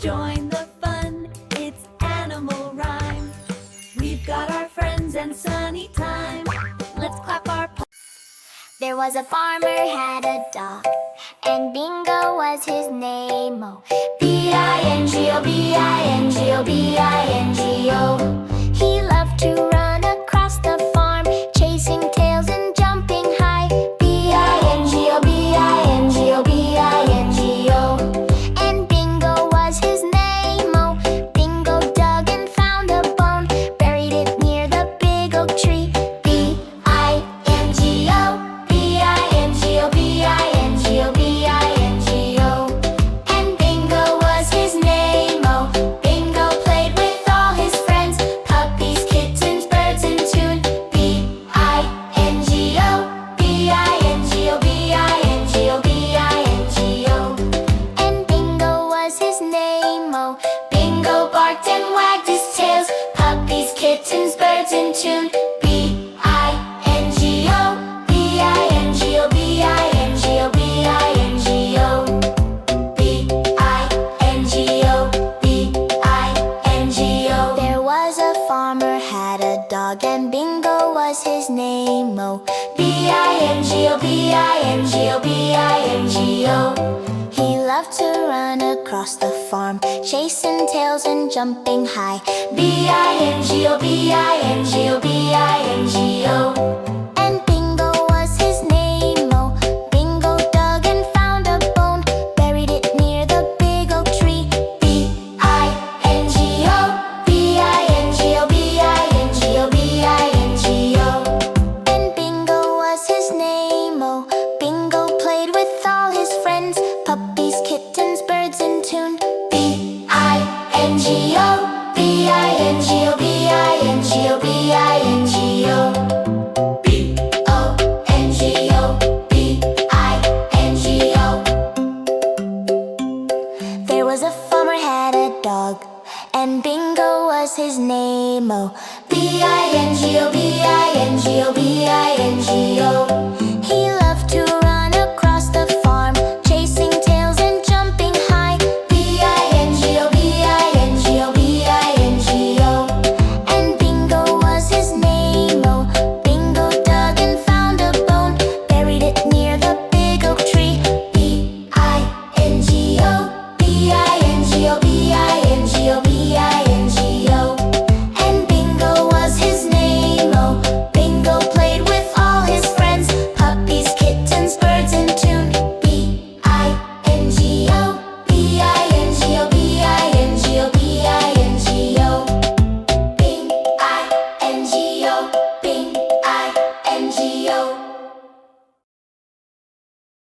join the fun, it's animal rhyme. We've got our friends and sunny time. Let's clap our paws. There was a farmer had a dog, and Bingo was his name. Oh, B-I-N-G-O, B-I-N-G-O, B-I-N-G-O. He loved to run across the farm, chasing tails and jumping high. B-I-N-G-O, B-I-N-G-O, B-I-N-G-O. And Bingo was his name. Oh, Bingo dug and found a bone, buried it near the big oak tree. B-I-N-G-O, B-I-N-G-O, B-I-N-G-O, B-I-N-G-O. And Bingo was his name. Oh, Bingo played with all his friends, puppies, kittens, birds in tune. B-I-N-G-O, B-I-N-G-O, B-I-N-G-O, B-I-N-G-O. And Bingo was his name. Oh, Bingo barked and wagged his tails, puppies, kittens, birds in tune. B-I-N-G-O, B-I-N-G-O, B-I-N-G-O, B-I-N-G-O. B-I-N-G-O, B-I-N-G-O. There was a farmer had a dog, and Bingo was his name. Oh, B-I-N-G-O, B-I-N-G-O, B-I-N-G-O. He loved to run across the farm, chasing tails and jumping high. B-I-N-G-O, B-I-N-G-O, B-I-N-G-O. And Bingo was his name. Oh, Bingo dug and found a bone, buried it near the big oak tree. B-I-N-G-O, B-I-N-G-O, B-I-N-G-O, B-I-N-G-O. And Bingo was his name. Oh, Bingo played with all his friends, puppies, kittens, birds in tune. B-I-N-G-O, B-I-N-G-O, B-I-N-G-O, B-I-N-G-O. B-O-N-G-O, B-I-N-G-O. There was a farmer had a dog, and Bingo was his name. Oh, B-I-N-G-O, B-I-N-G-O, B-I-N-G-O.